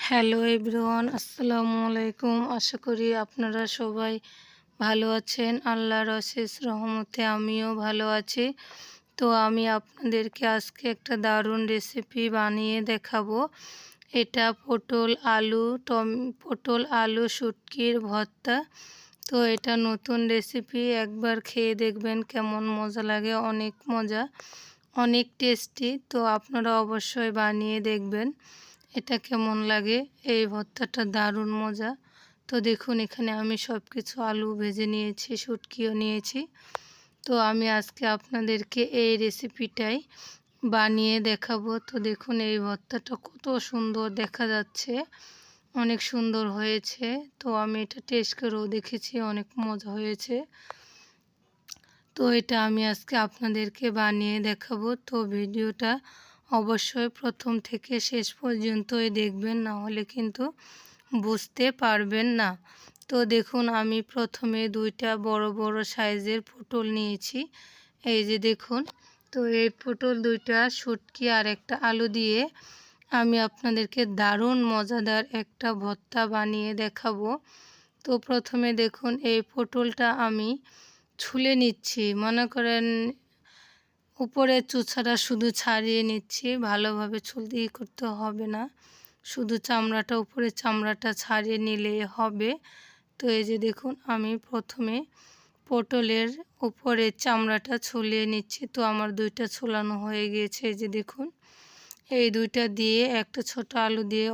Hello everyone, আসসালামু আলাইকুম। আশা করি আপনারা সবাই ভালো আছেন। আল্লাহর অশেষ রহমতে আমিও ভালো আছি। তো আমি আপনাদেরকে আজকে একটা দারুণ রেসিপি বানিয়ে দেখাবো। এটা পটল আলু শুটকির ভর্তা। তো এটা নতুন রেসিপি, একবার খেয়ে দেখবেন কেমন মজা লাগে। অনেক মজা, অনেক টেস্টি। তো আপনারা অবশ্যই বানিয়ে দেখবেন এটা কেমন লাগে। এই ভর্তাটা দারুণ মজা। তো দেখুন, এখানে আমি সব কিছু আলু ভেজে নিয়েছি, শুটকিও নিয়েছি। তো আমি আজকে আপনাদেরকে এই রেসিপিটাই বানিয়ে দেখাবো। তো দেখুন, এই ভর্তাটা কত সুন্দর দেখা যাচ্ছে, অনেক সুন্দর হয়েছে। তো আমি এটা টেস্ট করেও দেখেছি, অনেক মজা হয়েছে। তো এটা আমি আজকে আপনাদেরকে বানিয়ে দেখাবো। তো ভিডিওটা অবশ্যই প্রথম থেকে শেষ পর্যন্তই দেখবেন, না হলে কিন্তু বুঝতে পারবেন না। তো দেখুন, আমি প্রথমে দুইটা বড় বড় সাইজের পটল নিয়েছি। এই যে দেখুন, তো এই পটল দুইটা, শুটকি আর একটা আলু দিয়ে আমি আপনাদেরকে দারুণ মজাদার একটা ভর্তা বানিয়ে দেখাবো। তো প্রথমে দেখুন, এই পটলটা আমি ছুলে নিচ্ছি। মনে করেন উপরের চোছাটা শুধু ছাড়িয়ে নিচ্ছি, ভালোভাবে ছুলতেই করতে হবে না, শুধু চামড়াটা, উপরের চামড়াটা ছাড়িয়ে নিলেই হবে। তো এই যে দেখুন, আমি প্রথমে পটলের উপরের চামড়াটা ছুলিয়ে নিচ্ছি। তো আমার দুইটা ছুলানো হয়ে গিয়েছে। এই যে দেখুন, এই দুইটা দিয়ে একটা ছোট আলু দিয়ে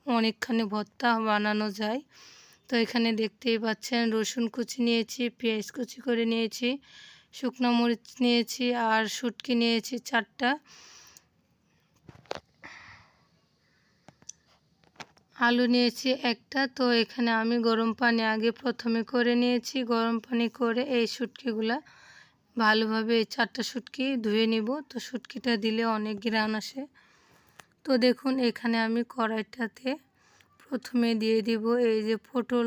অনেকখানি ভর্তা বানানো যায়। তো এখানে দেখতেই পাচ্ছেন, রসুন কুচি নিয়েছি, পেঁয়াজ কুচি করে নিয়েছি, শুকনো মরিচ নিয়েছি, আর শুটকি নিয়েছি 4টা, আলু নিয়েছি একটা। তো এখানে আমি গরম পানি আগে প্রথমে করে নিয়েছি। গরম পানি করে এই শুটকিগুলা ভালোভাবে, এই 4টা শুটকি ধুয়ে নিব। তো শুটকিটা দিলে অনেক ঘ্রাণ আসে। তো দেখুন, এখানে আমি কড়াইটাতে প্রথমে দিয়ে দিব এই যে পটল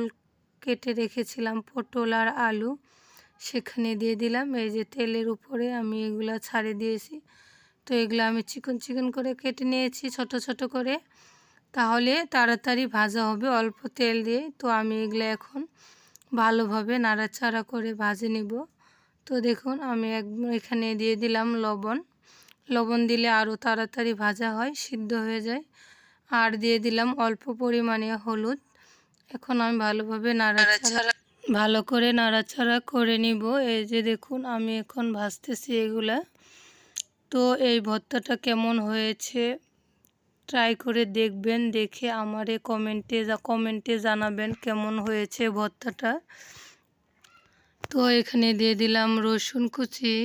কেটে রেখেছিলাম, পটল আর আলু সেখানে দিয়ে দিলাম। এই যে তেলের উপরে আমি এগুলা ছাড়িয়ে দিয়েছি। তো এগুলো আমি চিকন চিকন করে কেটে নিয়েছি, ছোট ছোট করে, তাহলে তাড়াতাড়ি ভাজা হবে অল্প তেল দিয়ে। তো আমি এগুলো এখন ভালোভাবে নাড়াচাড়া করে ভাজে নিব। তো দেখুন, আমি এখানে দিয়ে দিলাম লবণ। লবণ দিলে আরও তাড়াতাড়ি ভাজা হয়, সিদ্ধ হয়ে যায়। আর দিয়ে দিলাম অল্প পরিমাণে হলুদ। এখন আমি ভালো করে নাড়াচাড়া করে নিব। এই যে দেখুন, আমি এখন ভাজতেছি এগুলা। তো এই ভর্তাটা কেমন হয়েছে ট্রাই করে দেখবেন, দেখে আমারে কমেন্টে জানাবেন কেমন হয়েছে ভর্তাটা। তো এখানে দিয়ে দিলাম রসুন কুচি।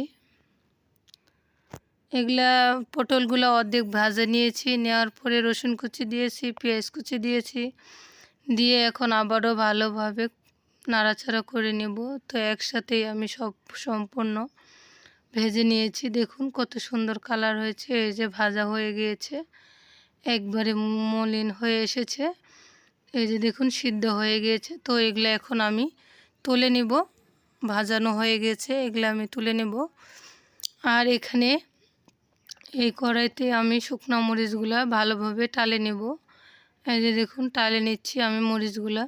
এগুলা পটলগুলো অর্ধেক ভাজা নিয়েছি, নেওয়ার পরে রসুন কুচি দিয়েছি, পেঁয়াজ কুচি দিয়েছি, দিয়ে এখন আবারও ভালোভাবে নাড়াচাড়া করে নেব। তো একসাথেই আমি সম্পূর্ণ ভেজে নিয়েছি। দেখুন কত সুন্দর কালার হয়েছে, এই যে ভাজা হয়ে গিয়েছে, একবারে মলিন হয়ে এসেছে। এই যে দেখুন, সিদ্ধ হয়ে গিয়েছে। তো এগুলো এখন আমি তুলে নিব, ভাজানো হয়ে গেছে, এগুলো আমি তুলে নেব। আর এখানে এই কড়াইতে আমি শুকনো মরিচগুলা ভালোভাবে টালে নেব। এই যে দেখুন, টালে নিচ্ছি আমি মরিচগুলা।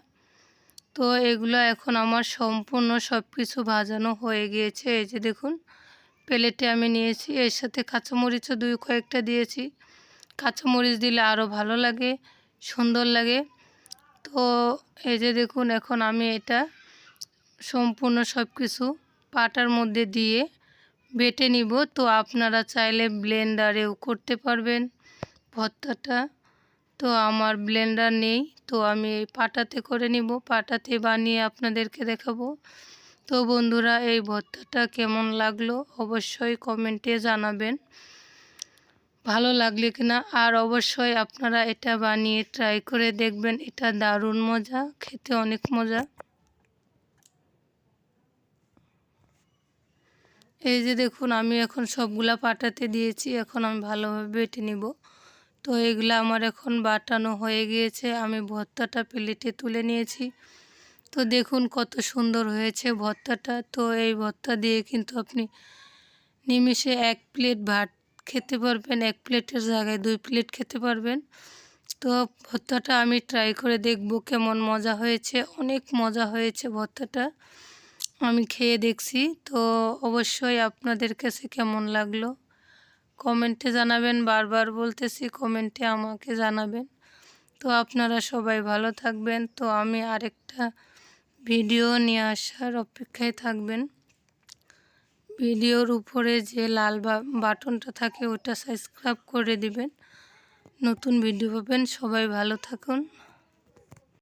তো এগুলো এখন আমার সম্পূর্ণ সব কিছু ভাজানো হয়ে গিয়েছে। এই যে দেখুন, প্লেটে আমি নিয়েছি, এর সাথে কাঁচামরিচও কয়েকটা দিয়েছি। কাঁচামরিচ দিলে আরও ভালো লাগে, সুন্দর লাগে। তো এই যে দেখুন, এখন আমি এটা সম্পূর্ণ সব কিছু পাটার মধ্যে দিয়ে বেটে নিব। তো আপনারা চাইলে ব্লেন্ডারেও করতে পারবেন ভর্তাটা। তো আমার ব্লেন্ডার নেই, তো আমি এই পাটাতে করে নিব, পাটাতে বানিয়ে আপনাদেরকে দেখাবো। তো বন্ধুরা, এই ভর্তাটা কেমন লাগলো অবশ্যই কমেন্টে জানাবেন, ভালো লাগলে কিনা। আর অবশ্যই আপনারা এটা বানিয়ে ট্রাই করে দেখবেন, এটা দারুণ মজা, খেতে অনেক মজা। এই যে দেখুন, আমি এখন সবগুলা পাটাতে দিয়েছি, এখন আমি ভালোভাবে বেটে নিব। তো এগুলো আমার এখন বাটানো হয়ে গিয়েছে, আমি ভর্তাটা প্লেটে তুলে নিয়েছি। তো দেখুন কত সুন্দর হয়েছে ভর্তাটা। তো এই ভর্তা দিয়ে কিন্তু আপনি নিমিষে 1 প্লেট ভাত খেতে পারবেন, 1 প্লেটের জায়গায় 2 প্লেট খেতে পারবেন। তো ভর্তাটা আমি ট্রাই করে দেখব কেমন মজা হয়েছে। অনেক মজা হয়েছে ভর্তাটা, আমি খেয়ে দেখছি। তো অবশ্যই আপনাদের কাছে কেমন লাগলো কমেন্টে জানাবেন। বারবার বলতেছি, কমেন্টে আমাকে জানাবেন। তো আপনারা সবাই ভালো থাকবেন। তো আমি আরেকটা ভিডিও নিয়ে আসার অপেক্ষায় থাকবেন। ভিডিওর উপরে যে লাল বাটনটা থাকে ওটা সাবস্ক্রাইব করে দিবেন, নতুন ভিডিও পাবেন। সবাই ভালো থাকুন।